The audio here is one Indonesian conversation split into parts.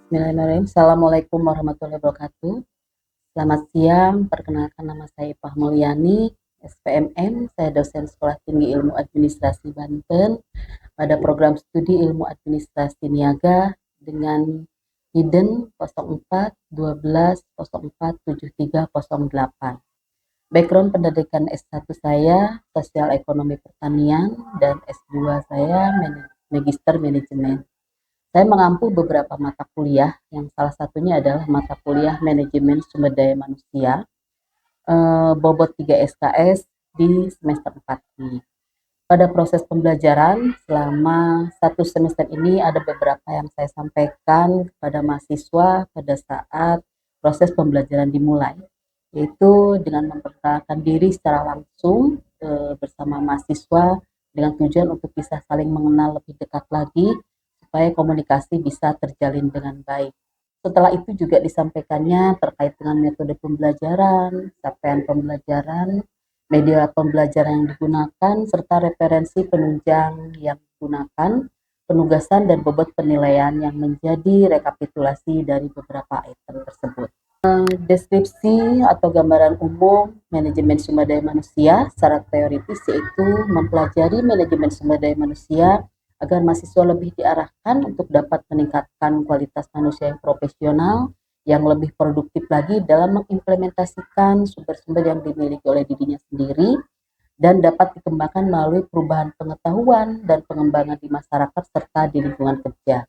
Bismillahirrahmanirrahim. Assalamualaikum warahmatullahi wabarakatuh. Selamat siang, perkenalkan nama saya Ipah Mulyani, SPMM, saya dosen Sekolah Tinggi Ilmu Administrasi Banten pada program studi Ilmu Administrasi Niaga dengan Hidden 04 12 04 73 08. Background pendidikan S1 saya Sosial Ekonomi Pertanian dan S2 saya Magister Manajemen. Saya mengampu beberapa mata kuliah, yang salah satunya adalah mata kuliah Manajemen Sumber Daya Manusia, bobot 3 SKS di semester 4 ini. Pada proses pembelajaran selama satu semester ini ada beberapa yang saya sampaikan kepada mahasiswa pada saat proses pembelajaran dimulai, yaitu dengan memperkenalkan diri secara langsung bersama mahasiswa dengan tujuan untuk bisa saling mengenal lebih dekat lagi supaya komunikasi bisa terjalin dengan baik. Setelah itu juga disampaikannya terkait dengan metode pembelajaran, capaian pembelajaran, media pembelajaran yang digunakan, serta referensi penunjang yang digunakan, penugasan dan bobot penilaian yang menjadi rekapitulasi dari beberapa item tersebut. Deskripsi atau gambaran umum manajemen sumber daya manusia secara teoritis yaitu mempelajari manajemen sumber daya manusia agar mahasiswa lebih diarahkan untuk dapat meningkatkan kualitas manusia yang profesional, yang lebih produktif lagi dalam mengimplementasikan sumber-sumber yang dimiliki oleh dirinya sendiri dan dapat dikembangkan melalui perubahan pengetahuan dan pengembangan di masyarakat serta di lingkungan kerja.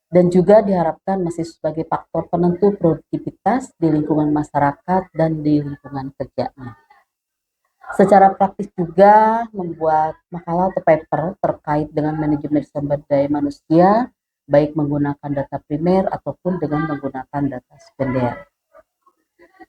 Dan juga diharapkan masih sebagai faktor penentu produktivitas di lingkungan masyarakat dan di lingkungan kerjanya. Secara praktis juga membuat makalah atau paper terkait dengan manajemen sumber daya manusia, baik menggunakan data primer ataupun dengan menggunakan data sekunder.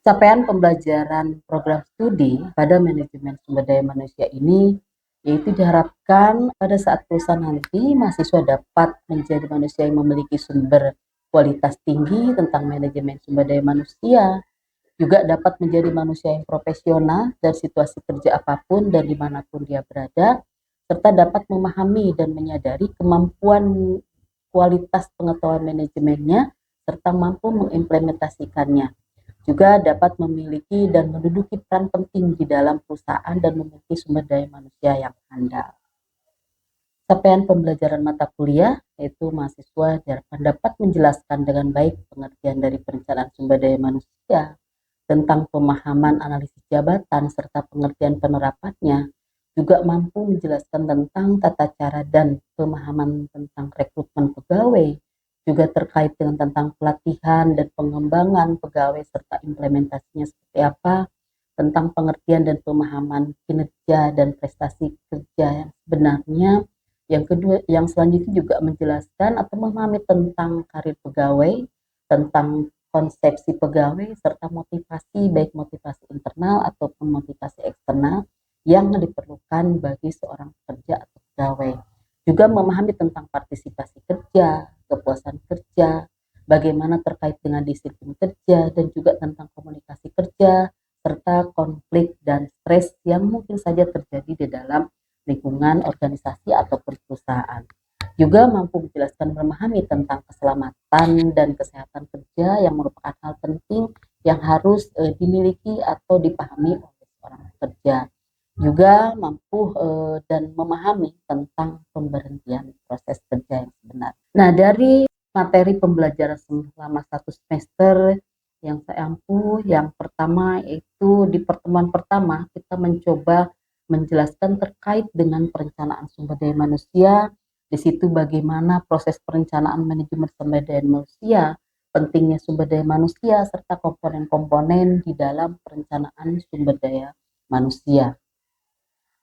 Capaian pembelajaran program studi pada manajemen sumber daya manusia ini yaitu diharapkan pada saat lulusan nanti mahasiswa dapat menjadi manusia yang memiliki sumber kualitas tinggi tentang manajemen sumber daya manusia, juga dapat menjadi manusia yang profesional dan situasi kerja apapun dan dimanapun dia berada, serta dapat memahami dan menyadari kemampuan kualitas pengetahuan manajemennya, serta mampu mengimplementasikannya. Juga dapat memiliki dan menduduki peran penting di dalam perusahaan dan memiliki sumber daya manusia yang handal. Capaian pembelajaran mata kuliah yaitu mahasiswa diharapkan dapat menjelaskan dengan baik pengertian dari perencanaan sumber daya manusia, tentang pemahaman analisis jabatan serta pengertian penerapannya, juga mampu menjelaskan tentang tata cara dan pemahaman tentang rekrutmen pegawai, juga terkait dengan tentang pelatihan dan pengembangan pegawai serta implementasinya seperti apa, tentang pengertian dan pemahaman kinerja dan prestasi kerja yang sebenarnya. Yang kedua, yang selanjutnya juga menjelaskan atau memahami tentang karir pegawai, tentang konsepsi pegawai serta motivasi baik motivasi internal ataupun motivasi eksternal yang diperlukan bagi seorang pekerja atau pegawai. Juga memahami tentang partisipasi kerja, kepuasan kerja, bagaimana terkait dengan disiplin kerja dan juga tentang komunikasi kerja serta konflik dan stres yang mungkin saja terjadi di dalam lingkungan organisasi ataupun perusahaan. Juga mampu menjelaskan memahami tentang keselamatan dan kesehatan kerja yang merupakan hal penting yang harus dimiliki atau dipahami oleh seorang pekerja. Juga mampu dan memahami tentang pemberhentian proses kerja yang sebenar. Nah, dari materi pembelajaran selama satu semester yang saya ampuh, yang pertama yaitu di pertemuan pertama kita mencoba menjelaskan terkait dengan perencanaan sumber daya manusia. Di situ bagaimana proses perencanaan manajemen sumber daya manusia, pentingnya sumber daya manusia, serta komponen-komponen di dalam perencanaan sumber daya manusia.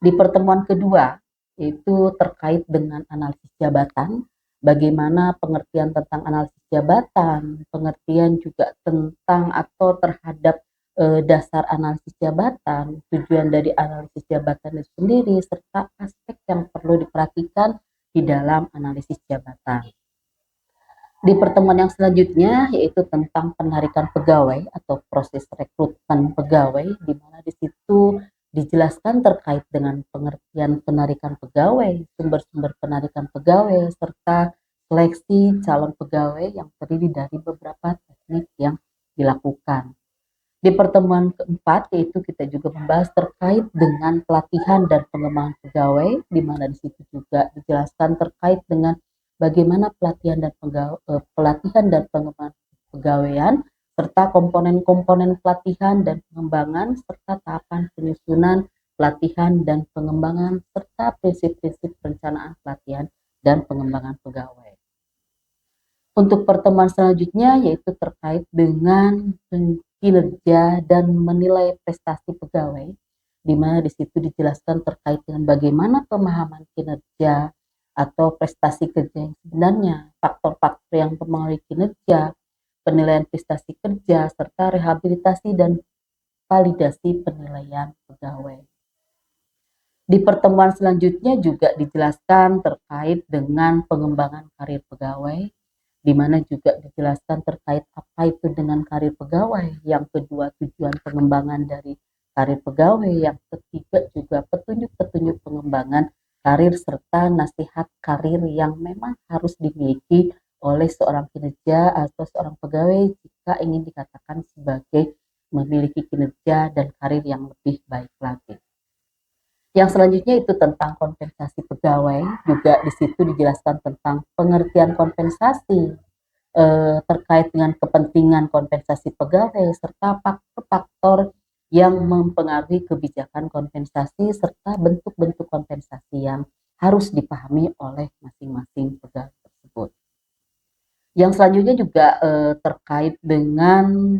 Di pertemuan kedua, yaitu terkait dengan analisis jabatan, bagaimana pengertian tentang analisis jabatan, pengertian juga tentang atau terhadap dasar analisis jabatan, tujuan dari analisis jabatan itu sendiri, serta aspek yang perlu diperhatikan di dalam analisis jabatan. Di pertemuan yang selanjutnya yaitu tentang penarikan pegawai atau proses rekrutmen pegawai, di mana di situ dijelaskan terkait dengan pengertian penarikan pegawai, sumber-sumber penarikan pegawai, serta seleksi calon pegawai yang terdiri dari beberapa teknik yang dilakukan. Di pertemuan keempat, yaitu kita juga membahas terkait dengan pelatihan dan pengembangan pegawai, di mana di situ juga dijelaskan terkait dengan bagaimana pelatihan dan pengembangan pegawaian, serta komponen-komponen pelatihan dan pengembangan, serta tahapan penyusunan pelatihan dan pengembangan, serta prinsip-prinsip perencanaan pelatihan dan pengembangan pegawai. Untuk pertemuan selanjutnya yaitu terkait dengan kinerja dan menilai prestasi pegawai, di mana di situ dijelaskan terkait dengan bagaimana pemahaman kinerja atau prestasi kerja yang sebenarnya, faktor-faktor yang mempengaruhi kinerja, penilaian prestasi kerja, serta rehabilitasi dan validasi penilaian pegawai. Di pertemuan selanjutnya juga dijelaskan terkait dengan pengembangan karir pegawai, di mana juga dijelaskan terkait apa itu dengan karir pegawai, yang kedua tujuan pengembangan dari karir pegawai, yang ketiga juga petunjuk-petunjuk pengembangan karir serta nasihat karir yang memang harus dimiliki oleh seorang kinerja atau seorang pegawai jika ingin dikatakan sebagai memiliki kinerja dan karir yang lebih baik lagi. Yang selanjutnya itu tentang kompensasi pegawai, juga di situ dijelaskan tentang pengertian kompensasi terkait dengan kepentingan kompensasi pegawai serta faktor-faktor yang mempengaruhi kebijakan kompensasi serta bentuk-bentuk kompensasi yang harus dipahami oleh masing-masing pegawai tersebut. Yang selanjutnya juga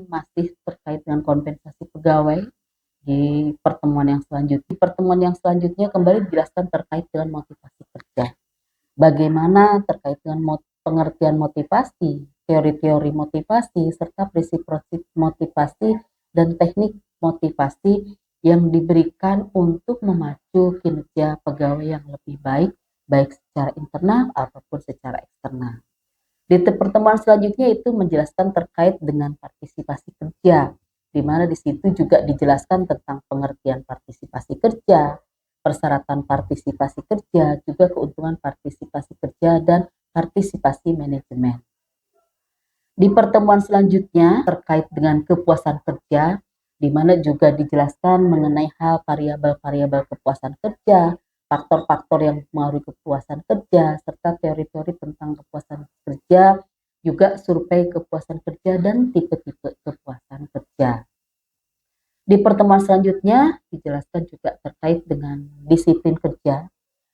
masih terkait dengan kompensasi pegawai. Di pertemuan yang selanjutnya kembali dijelaskan terkait dengan motivasi kerja. Bagaimana terkait dengan pengertian motivasi, teori-teori motivasi, serta prinsip-prinsip motivasi dan teknik motivasi yang diberikan untuk memacu kinerja pegawai yang lebih baik, baik secara internal ataupun secara eksternal. Di pertemuan selanjutnya itu menjelaskan terkait dengan partisipasi kerja, di mana di situ juga dijelaskan tentang pengertian partisipasi kerja, persyaratan partisipasi kerja, juga keuntungan partisipasi kerja dan partisipasi manajemen. Di pertemuan selanjutnya terkait dengan kepuasan kerja, di mana juga dijelaskan mengenai hal variabel-variabel kepuasan kerja, faktor-faktor yang mempengaruhi kepuasan kerja, serta teori-teori tentang kepuasan kerja, juga survei kepuasan kerja dan tipe-tipe kepuasan kerja. Di pertemuan selanjutnya dijelaskan juga terkait dengan disiplin kerja,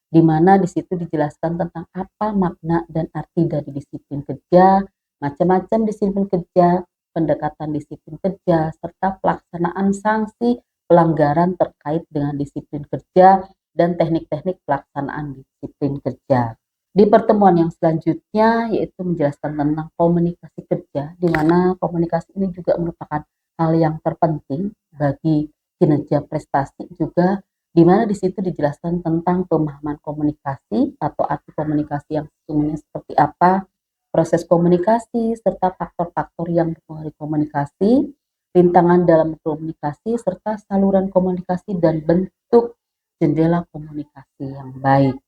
di mana di situ dijelaskan tentang apa makna dan arti dari disiplin kerja, macam-macam disiplin kerja, pendekatan disiplin kerja, serta pelaksanaan sanksi pelanggaran terkait dengan disiplin kerja dan teknik-teknik pelaksanaan disiplin kerja. Di pertemuan yang selanjutnya yaitu menjelaskan tentang komunikasi kerja, di mana komunikasi ini juga merupakan hal yang terpenting bagi kinerja prestasi juga, di mana di situ dijelaskan tentang pemahaman komunikasi atau arti komunikasi yang sesungguhnya seperti apa, proses komunikasi serta faktor-faktor yang mempengaruhi komunikasi, rintangan dalam komunikasi serta saluran komunikasi dan bentuk jendela komunikasi yang baik.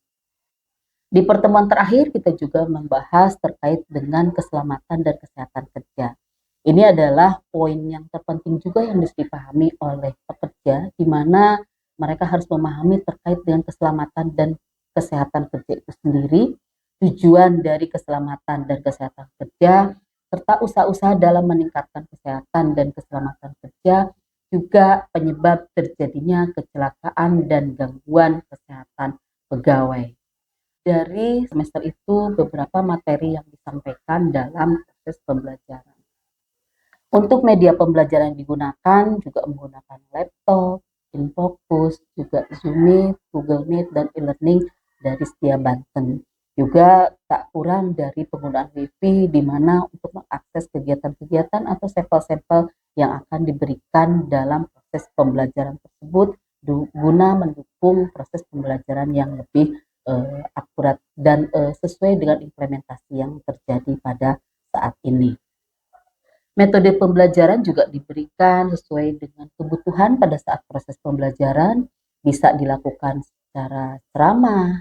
Di pertemuan terakhir kita juga membahas terkait dengan keselamatan dan kesehatan kerja. Ini adalah poin yang terpenting juga yang harus dipahami oleh pekerja, di mana mereka harus memahami terkait dengan keselamatan dan kesehatan kerja itu sendiri, tujuan dari keselamatan dan kesehatan kerja, serta usaha-usaha dalam meningkatkan kesehatan dan keselamatan kerja, juga penyebab terjadinya kecelakaan dan gangguan kesehatan pegawai. Dari semester itu beberapa materi yang disampaikan dalam proses pembelajaran. Untuk media pembelajaran yang digunakan juga menggunakan laptop, InFocus, juga Zoom Meet, Google Meet, dan e-learning dari Setia Banten. Juga tak kurang dari penggunaan Wi-Fi di mana untuk mengakses kegiatan-kegiatan atau sampel-sampel yang akan diberikan dalam proses pembelajaran tersebut guna mendukung proses pembelajaran yang lebih akurat dan sesuai dengan implementasi yang terjadi pada saat ini. Metode pembelajaran juga diberikan sesuai dengan kebutuhan pada saat proses pembelajaran, bisa dilakukan secara ceramah,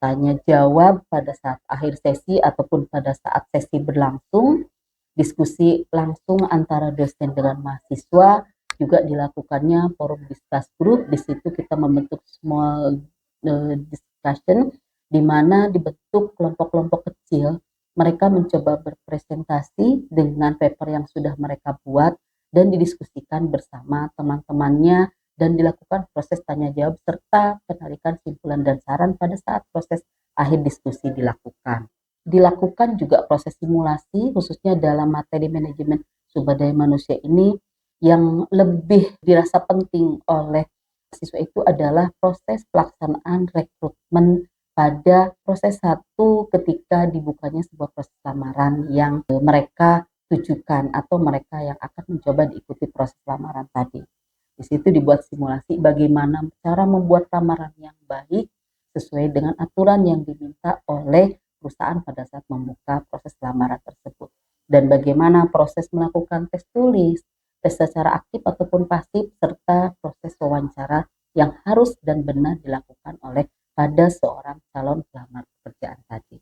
tanya jawab pada saat akhir sesi ataupun pada saat sesi berlangsung, diskusi langsung antara dosen dengan mahasiswa, juga dilakukannya forum discuss group. Di situ kita membentuk small discussion, di mana dibentuk kelompok-kelompok kecil. Mereka mencoba berpresentasi dengan paper yang sudah mereka buat dan didiskusikan bersama teman-temannya, dan dilakukan proses tanya jawab serta penarikan simpulan dan saran pada saat proses akhir diskusi dilakukan. Dilakukan juga proses simulasi khususnya dalam materi manajemen sumber daya manusia ini. Yang lebih dirasa penting oleh siswa itu adalah proses pelaksanaan rekrutmen pada proses 1 ketika dibukanya sebuah proses lamaran yang mereka tujukan atau mereka yang akan mencoba diikuti proses lamaran tadi. Di situ dibuat simulasi bagaimana cara membuat lamaran yang baik sesuai dengan aturan yang diminta oleh perusahaan pada saat membuka proses lamaran tersebut. Dan bagaimana proses melakukan tes tulis, tes secara aktif ataupun pasif, serta proses wawancara yang harus dan benar dilakukan oleh pada seorang calon pelamar pekerjaan tadi.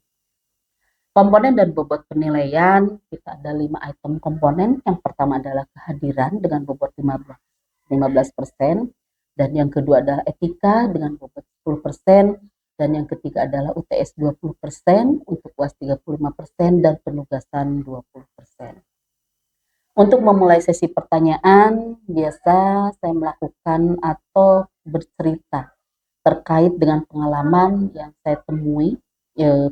Komponen dan bobot penilaian, kita ada 5 item komponen. Yang pertama adalah kehadiran dengan bobot 15%, dan yang kedua adalah etika dengan bobot 10%, dan yang ketiga adalah UTS 20%, untuk UAS 35%, dan penugasan 20%. Untuk memulai sesi pertanyaan, biasa saya melakukan atau bercerita terkait dengan pengalaman yang saya temui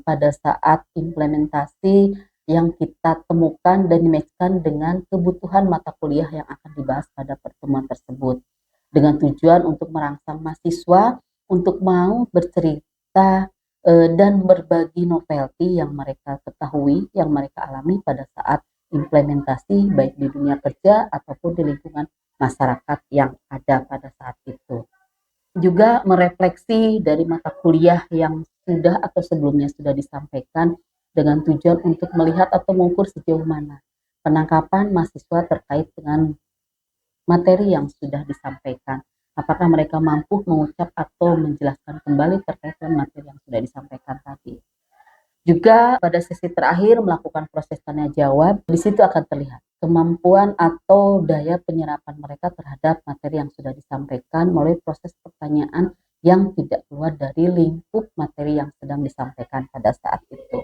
pada saat implementasi yang kita temukan dan dimatchkan dengan kebutuhan mata kuliah yang akan dibahas pada pertemuan tersebut, dengan tujuan untuk merangsang mahasiswa untuk mau bercerita dan berbagi novelty yang mereka ketahui, yang mereka alami pada saat implementasi baik di dunia kerja ataupun di lingkungan masyarakat yang ada pada saat itu. Juga merefleksi dari mata kuliah yang sudah atau sebelumnya sudah disampaikan, dengan tujuan untuk melihat atau mengukur sejauh mana penangkapan mahasiswa terkait dengan materi yang sudah disampaikan. Apakah mereka mampu mengucap atau menjelaskan kembali terkait dengan materi yang sudah disampaikan tadi. Juga pada sesi terakhir melakukan proses tanya jawab, di situ akan terlihat kemampuan atau daya penyerapan mereka terhadap materi yang sudah disampaikan melalui proses pertanyaan yang tidak keluar dari lingkup materi yang sedang disampaikan pada saat itu.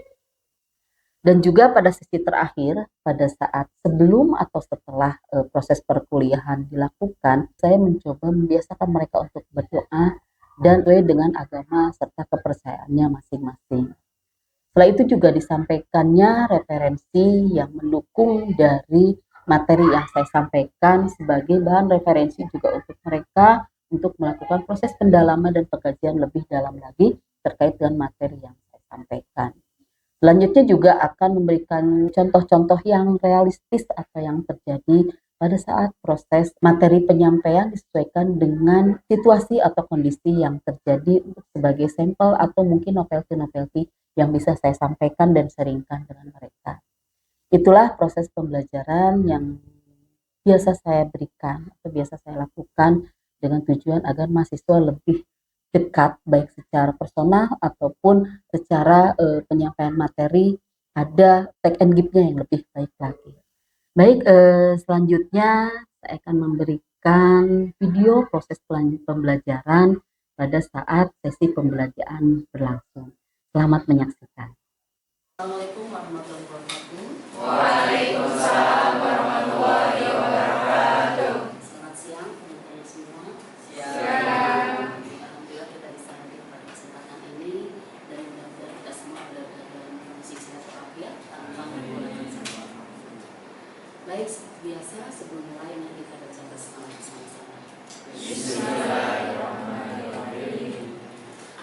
Dan juga pada sesi terakhir, pada saat sebelum atau setelah proses perkuliahan dilakukan, saya mencoba membiasakan mereka untuk berdoa dan sesuai dengan agama serta kepercayaannya masing-masing. Setelah itu juga disampaikannya referensi yang mendukung dari materi yang saya sampaikan sebagai bahan referensi juga untuk mereka untuk melakukan proses pendalaman dan pengkajian lebih dalam lagi terkait dengan materi yang saya sampaikan. Selanjutnya juga akan memberikan contoh-contoh yang realistis atau yang terjadi pada saat proses materi penyampaian disesuaikan dengan situasi atau kondisi yang terjadi sebagai sampel atau mungkin novelty-novelty yang bisa saya sampaikan dan sharingkan dengan mereka. Itulah proses pembelajaran yang biasa saya berikan atau biasa saya lakukan dengan tujuan agar mahasiswa lebih dekat baik secara personal ataupun secara penyampaian materi, ada take and give-nya yang lebih baik lagi. Baik, selanjutnya saya akan memberikan video proses pembelajaran pada saat sesi pembelajaran berlangsung. Selamat menyaksikan. Assalamualaikum warahmatullahi wabarakatuh. Waalaikumsalam warahmatullahi wabarakatuh. Selamat siang teman-teman semua. Siang. Alhamdulillah kita bisa hadir pada kesempatan ini dan mudah-mudahan kita semua berada dalam kondisi sehat walafiat tanpa menggunakan semua. Baik, seperti biasa sebelum mulai mari kita baca basmalah bersama-sama. Bismillahirrahmanirrahim.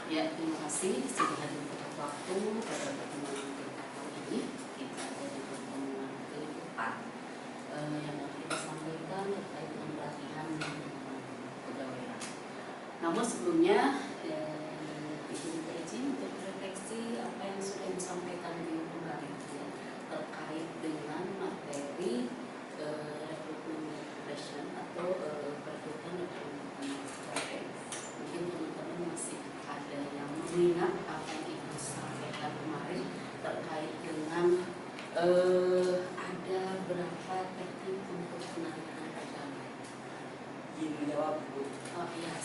Ya, terima kasih sudah hadir tepat waktu pada pertemuan kita kali ini. Kita ada di pertemuan keempat yang akan kita sampaikan terkait dengan pelatihan kepegawaian. Namun sebelumnya kita izin untuk refleksi apa yang sudah disampaikan di kemarin terkait dengan materi recruitment atau perekrutan dan mungkin teman-teman masih ada yang mengingat apa yang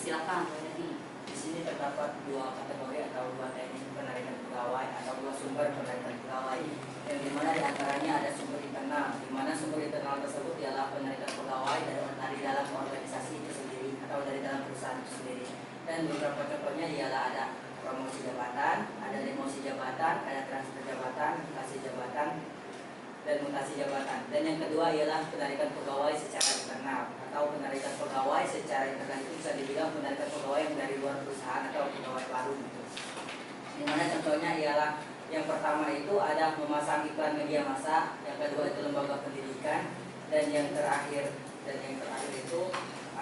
silakan Royadi. Di sini terdapat dua kategori atau dua teknik penarikan pegawai atau dua sumber penarikan pegawai, yang dimana diantaranya ada sumber internal, di mana sumber internal tersebut ialah penarikan pegawai dari dalam organisasi itu sendiri atau dari dalam perusahaan itu sendiri. Dan beberapa contohnya ialah ada promosi jabatan, ada demosi jabatan, ada transfer jabatan, mutasi jabatan, dan mutasi jabatan. Dan yang kedua ialah penarikan pegawai secara internal atau penarikan pegawai secara internal itu bisa dibilang penarikan pegawai yang dari luar perusahaan atau pegawai baru gitu. Dimana contohnya ialah yang pertama itu ada memasang iklan media massa, yang kedua itu lembaga pendidikan, dan yang terakhir itu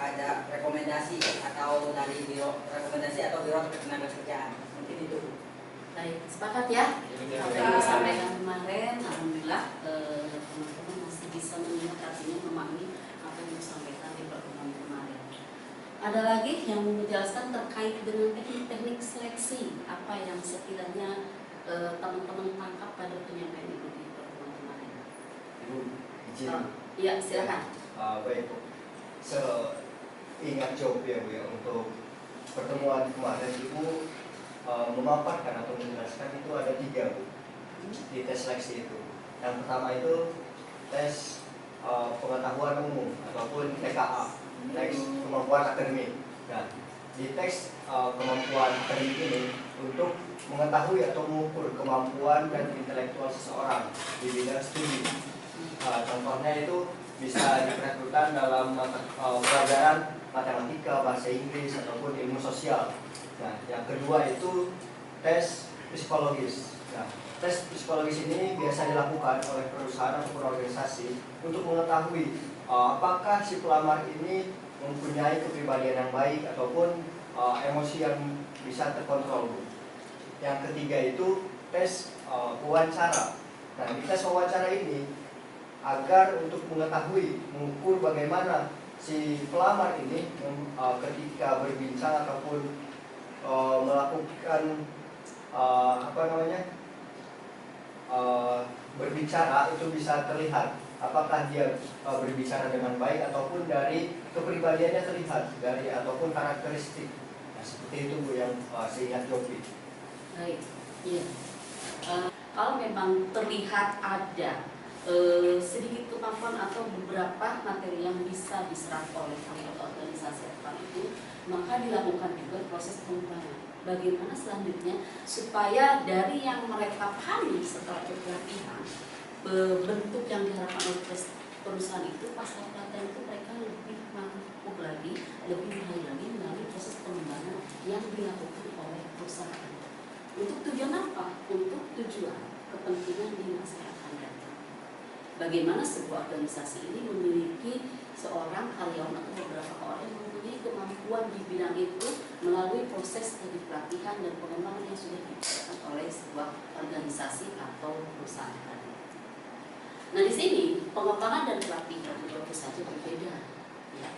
ada rekomendasi atau dari biro ketenagakerjaan. Mungkin itu. Baik, sepakat ya? Apa yang disampaikan kemarin, alhamdulillah teman-teman masih bisa mengingat, artinya memahami apa yang disampaikan di pertemuan kemarin. Ada lagi yang mau menjelaskan terkait dengan teknik-teknik seleksi, apa yang sekiranya teman-teman tangkap pada penyampaian Ibu di pertemuan kemarin? Ibu, izin. Iya, silakan. Baik Bu, seingat job ya Bu ya, untuk pertemuan kemarin Ibu memaparkan atau menjelaskan itu ada 3 Bu di tes seleksi itu. Yang pertama itu tes pengetahuan umum ataupun TKA, tes kemampuan akademik. Nah, di tes kemampuan akademik ini untuk mengetahui atau mengukur kemampuan dan intelektual seseorang di bidang studi. Contohnya itu bisa diperhatikan dalam pelajaran matematika, bahasa Inggris ataupun ilmu sosial. Nah, yang kedua itu tes psikologis. Nah, tes psikologis ini biasa dilakukan oleh perusahaan ataupun organisasi untuk mengetahui apakah si pelamar ini mempunyai kepribadian yang baik ataupun emosi yang bisa terkontrol. Yang ketiga itu tes wawancara. Nah, di tes wawancara ini agar untuk mengetahui, mengukur bagaimana si pelamar ini ketika berbincang ataupun melakukan berbicara itu bisa terlihat apakah dia berbicara dengan baik ataupun dari kepribadiannya terlihat dari ataupun karakteristik. Nah, seperti itu Bu yang seingat Jopi. Baik, iya. Kalau memang terlihat ada sedikit kemampuan atau beberapa materi yang bisa diserap oleh anggota organisasi itu, maka dilakukan juga proses pengembangan. Bagaimana selanjutnya supaya dari yang mereka pahami setelah pelatihan, bentuk yang diharapkan oleh perusahaan itu pasca pelatihan itu mereka lebih mampu lagi, lebih mahir lagi melalui proses pengembangan yang dilakukan oleh perusahaan. Untuk tujuan apa? Untuk tujuan kepentingan di masa yang akan datang. Bagaimana sebuah organisasi ini memiliki seorang karyawan atau beberapa orang yang mempunyai kemampuan di bidang itu melalui proses dari pelatihan dan pengembangan yang sudah diberikan oleh sebuah organisasi atau perusahaan tadi. Nah, di sini pengembangan dan pelatihan itu tentu saja berbeda. Ya.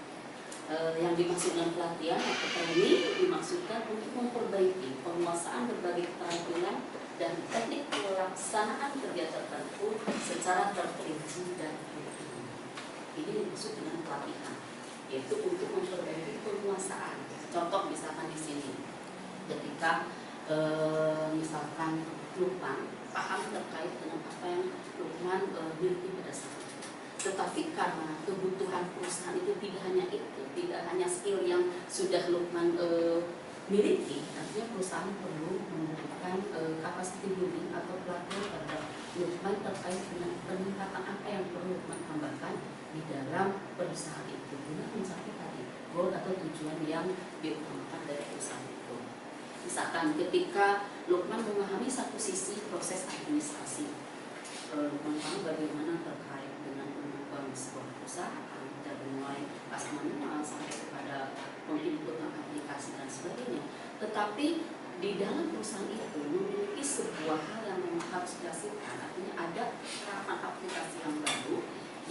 Yang dimaksud dengan pelatihan atau training dimaksudkan untuk memperbaiki penguasaan berbagai keterampilan dan teknik pelaksanaan kerja tertentu secara terperinci dan rutin. Ini dimaksud dengan pelatihan, yaitu untuk memperbaiki penguasaan. Contoh misalkan di sini, ketika misalkan Lukman paham terkait dengan apa yang Lukman miliki pada saat itu. Tetapi karena kebutuhan perusahaan itu tidak hanya itu, tidak hanya skill yang sudah Lukman miliki, artinya perusahaan perlu memberikan capacity building atau pelatihan pada Lukman terkait dengan peningkatan apa yang perlu Lukman tambahkan di dalam perusahaan itu guna mencapai tadi goal atau tujuan yang diutamakan dari perusahaan itu. Misalkan ketika Lukman memahami satu sisi proses administrasi, Lukman tahu bagaimana terkait dengan mengubah sebuah perusahaan dari mulai pas manual sampai kepada penginputan aplikasi dan sebagainya. Tetapi di dalam perusahaan itu memiliki sebuah hal yang memang harus dihasilkan. Artinya ada serapan aplikasi yang baru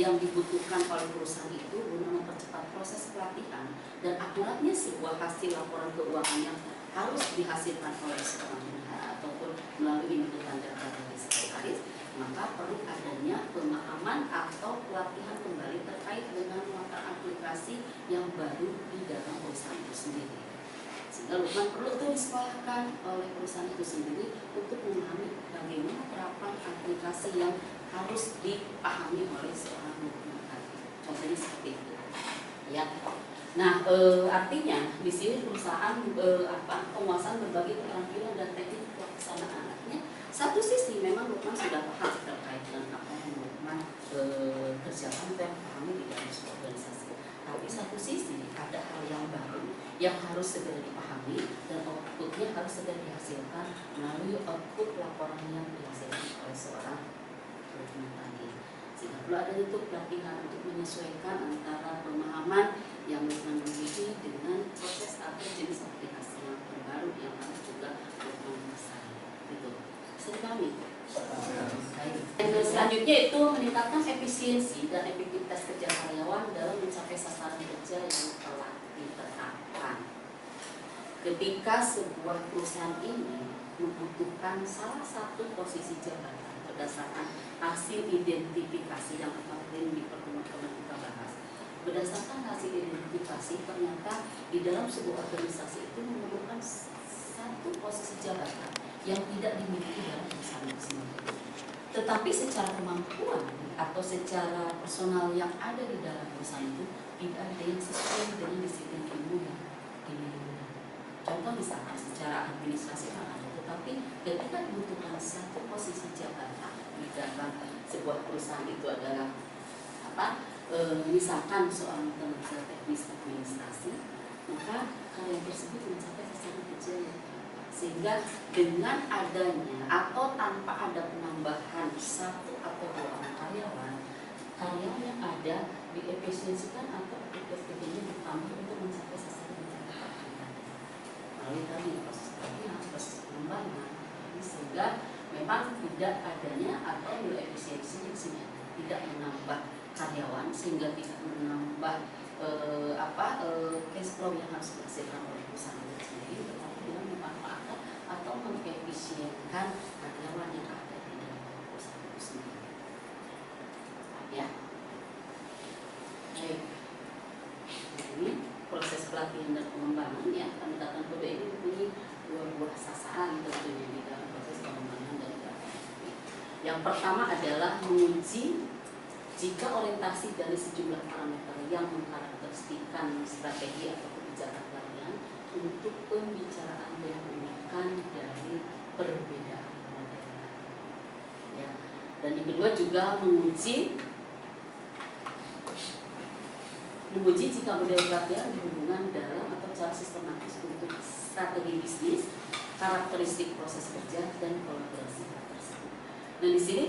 yang dibutuhkan oleh perusahaan itu guna mempercepat proses pelatihan dan akuratnya sebuah hasil laporan keuangan yang harus dihasilkan oleh seorang bendahara ataupun melalui inputan data dari sekretaris, maka perlu adanya pemahaman atau pelatihan kembali terkait dengan muatan aplikasi aplikasi yang baru di dalam perusahaan itu sendiri. Sehingga Lukman perlu tuh disekolahkan oleh perusahaan itu sendiri untuk memahami bagaimana penerapan aplikasi yang harus dipahami oleh seorang Lukman tadi. Contohnya seperti itu. Ya. Nah, artinya di sini perusahaan penguasaan berbagai keterampilan dan teknik pelaksanaan. Artinya satu sisi memang Lukman sudah paham terkait dengan apa yang Lukman kerjakan dan pahami di dalam sebuah organisasi. Tapi satu sisi ada hal yang baru yang harus segera dipahami dan outputnya harus segera dihasilkan melalui output laporan yang dihasilkan oleh seorang Lukman tadi. Sehingga perlu ada untuk pelatihan untuk menyesuaikan antara pemahaman yang Lukman miliki dengan proses atau jenis aplikasi yang terbaru yang harus juga Lukman kuasai. Gitu. Bisa dipahami? Selanjutnya itu meningkatkan efisiensi dan efektivitas kerja karyawan dalam mencapai sasaran kerja yang telah ditetapkan. Ketika sebuah perusahaan ini membutuhkan salah satu posisi jabatan berdasarkan hasil identifikasi yang kemarin di pertemuan kita bahas. Berdasarkan hasil identifikasi, ternyata di dalam sebuah organisasi itu memerlukan satu posisi jabatan yang tidak dimiliki dalam perusahaan itu sendiri. Tetapi secara kemampuan atau secara personal yang ada di dalam perusahaan itu tidak ada yang sesuai dengan disiplin ilmu yang dimiliki. Contoh misalkan secara administrasi ada, tetapi ketika dibutuhkan satu posisi jabatan di dalam sebuah perusahaan itu adalah misalkan seorang tenaga teknis administrasi, maka karya tersebut mencapai sasaran kerja yang sehingga dengan adanya atau tanpa ada penambahan satu atau dua orang karyawan yang ada diefisiensikan atau efektivitasnya ditambah untuk mencapai sasaran yang melalui tadi proses pelatihan, proses pengembangan, sehingga memang tidak adanya atau nilai efisiensi yang tidak menambah karyawan sehingga tidak menambah cash flow yang harus dihasilkan oleh perusahaan itu sendiri, tetapi dengan memanfaatkan atau mengefisienkan karyawan yang ada di dalam perusahaan itu sendiri. Ya, baik. Ini proses pelatihan dan pengembangan ya, pendekatan PBI ini mempunyai dua buah sasaran tentunya di dalam proses pengembangan dari PBI. Yang pertama adalah menguji jika orientasi dari sejumlah parameter yang mengkarakteristikkan strategi atau kebijakan pelatihan untuk pembicaraan yang menggunakan dari perbedaan model. Ya. Dan yang kedua juga menguji jika model pelatihan dihubungkan dalam atau secara sistematis untuk strategi bisnis, karakteristik proses kerja dan kolaborasi tersebut. Dan di sini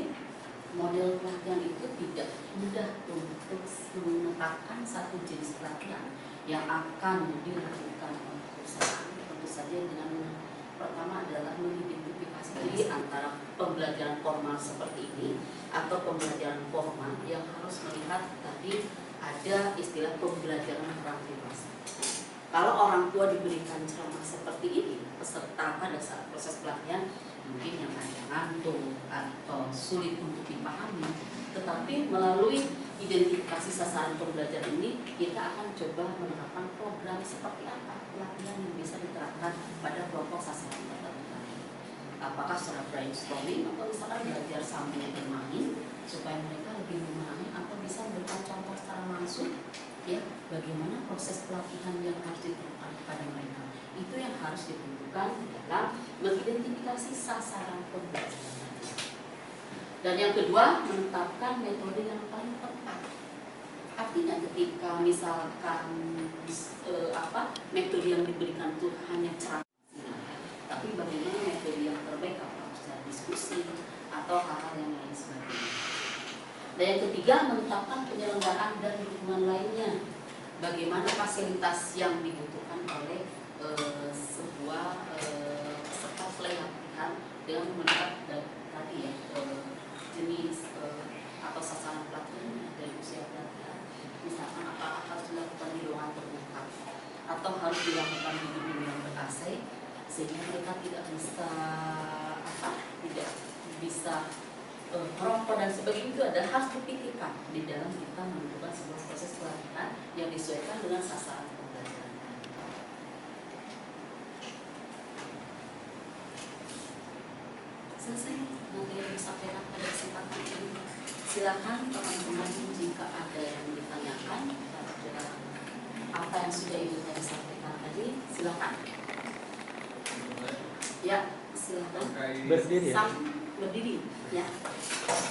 model pelatihan itu tidak mudah untuk menetapkan satu jenis pelatihan yang akan dilakukan oleh perusahaan. Tentu saja dengan pertama adalah mengidentifikasi antara pembelajaran formal seperti ini atau pembelajaran formal yang harus melihat tadi ada istilah pembelajaran peran dewasa. Kalau orang tua diberikan ceramah seperti ini, peserta pada saat proses pelatihan mungkin yang ada ngantuk atau sulit untuk dipahami, tetapi melalui identifikasi sasaran pembelajaran ini kita akan coba menerapkan program seperti apa pelatihan yang bisa diterapkan pada kelompok sasaran tertentu. Apakah secara brainstorming atau misalkan belajar sambil bermain supaya mereka lebih memahami atau bisa memberikan contoh secara langsung ya bagaimana proses pelatihan yang harus diterapkan kepada mereka. Itu yang harus ditentukan dalam mengidentifikasi sasaran pembelajaran. Dan yang kedua, menetapkan metode yang paling tepat. Artinya ketika misalkan metode yang diberikan itu hanya ceramah, tapi bagaimana metode yang terbaik, apakah secara diskusi atau hal-hal yang lain sebagainya. Dan yang ketiga, menetapkan penyelenggaraan dan dukungan lainnya. Bagaimana fasilitas yang dibutuhkan oleh sebuah peserta pelatihan dengan melihat tadi ya jenis atau sasaran pelatihan dari usia pelatihan, misalkan apakah harus dilakukan di ruangan terbuka atau harus dilakukan di gedung yang ber-AC sehingga mereka tidak bisa merokok dan sebagainya itu adalah harus dipikirkan di dalam kita menentukan sebuah proses pelatihan yang disesuaikan dengan sasaran pembelajaran. Selesai materi yang disampaikan pada kesempatan ini. Silakan teman-teman jika ada yang ditanyakan pada apa yang sudah Ibu tadi sampaikan tadi, silakan. Ya, silakan. Berdiri ya? Berdiri, ya.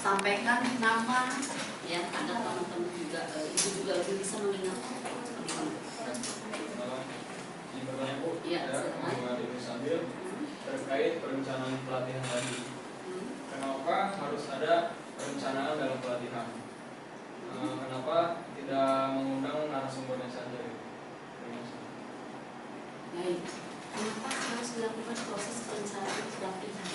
Sampaikan nama, ya. Ada teman-teman juga, Ibu juga lebih bisa mengingatkan. Ini pertanyaan Bu, Ya, silakan. Muhammad Ibnu Sabil terkait perencanaan pelatihan tadi. Kenapa harus ada perencanaan dalam pelatihan? Kenapa tidak mengundang narasumbernya saja? Baik. Kenapa harus dilakukan proses perencanaan pelatihan?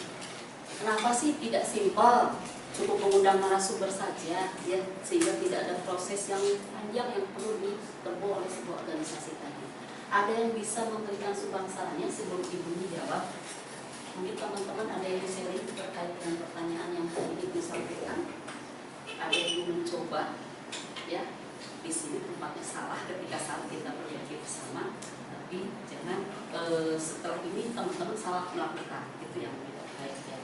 Kenapa sih tidak simpel, cukup mengundang narasumber saja, ya, sehingga tidak ada proses yang panjang yang perlu ditempuh oleh sebuah organisasi tadi? Ada yang bisa memberikan sumbangsannya sebelum Ibu menjawab? Mungkin teman-teman ada yang sharing terkait dengan pertanyaan yang tadi Ibu sampaikan. Ada yang mencoba, ya, di sini tempatnya salah, ketika salah kita perbaiki bersama. Tapi jangan setelah ini teman-teman salah melakukan, itu yang tidak baik, ya.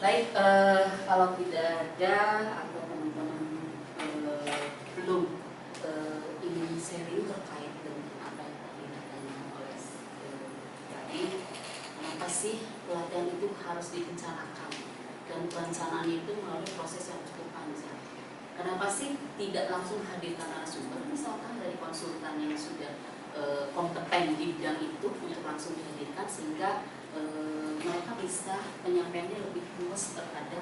Baik, kalau tidak ada atau teman-teman belum ingin sharing terkait dengan apa yang tadi ditanyakan oleh tadi, kenapa sih pelatihan itu harus direncanakan dan perencanaan itu melalui proses yang cukup panjang? Kenapa sih tidak langsung hadirkan narasumber, misalkan dari konsultan yang sudah kompeten di bidang itu untuk langsung dihadirkan, sehingga mereka bisa penyampaiannya lebih luas terhadap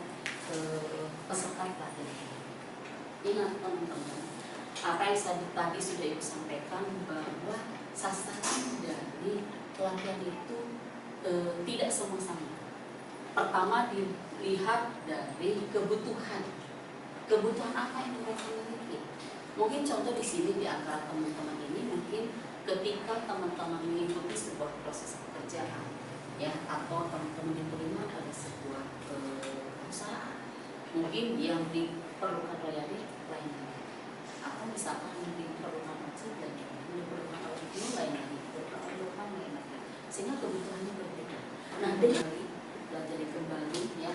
peserta pelatihan. Ingat teman-teman, apa yang tadi sudah Ibu sampaikan, bahwa sasaran dari pelatihan itu tidak semua sama. Pertama dilihat dari kebutuhan apa yang mereka miliki. Mungkin contoh di sini di antara teman-teman ini, mungkin ketika teman-teman mengikuti sebuah proses pekerjaan, ya, atau teman-teman diterima pada sebuah perusahaan, mungkin yang diperlukan layani, atau misalkan yang diperlukan wajib dan diperlukan oleh layani, diperlukan layani, sehingga kebutuhannya berbeda. Nah, dengan belajar kembali, ya,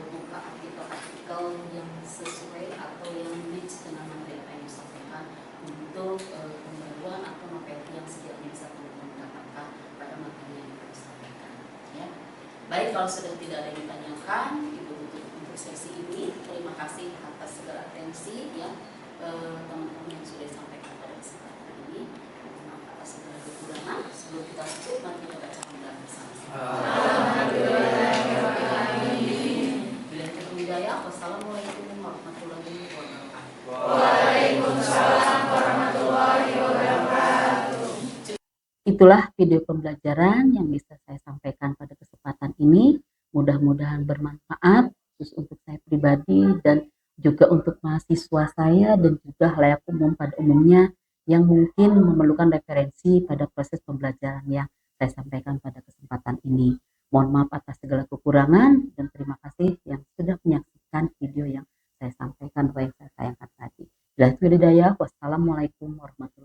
buka artikel yang sesuai atau yang match dengan materi yang disampaikan untuk pembaruan atau materi yang sekiranya bisa teman-teman dapatkan pada materi yang disampaikan, ya. Baik, kalau sudah tidak ada yang ditanyakan, Ibu tutup untuk sesi ini. Terima kasih atas segala atensi, ya, teman-teman yang sudah disampaikan pada kesempatan ini. Maaf atas segala kekurangan. Sebelum kita tutup, mari kita baca hamdalah bersama-sama. Wassalamualaikum warahmatullahi wabarakatuh. Waalaikumsalam warahmatullahi wabarakatuh. Itulah video pembelajaran yang bisa saya sampaikan pada kesempatan ini. Mudah-mudahan bermanfaat khusus untuk saya pribadi dan juga untuk mahasiswa saya dan juga halayak umum pada umumnya yang mungkin memerlukan referensi pada proses pembelajaran yang saya sampaikan pada kesempatan ini. Mohon maaf atas segala kekurangan dan terima kasih yang sudah menyaksikan video yang saya sampaikan atau yang saya tayangkan tadi. Wassalamualaikum warahmatullahi wabarakatuh.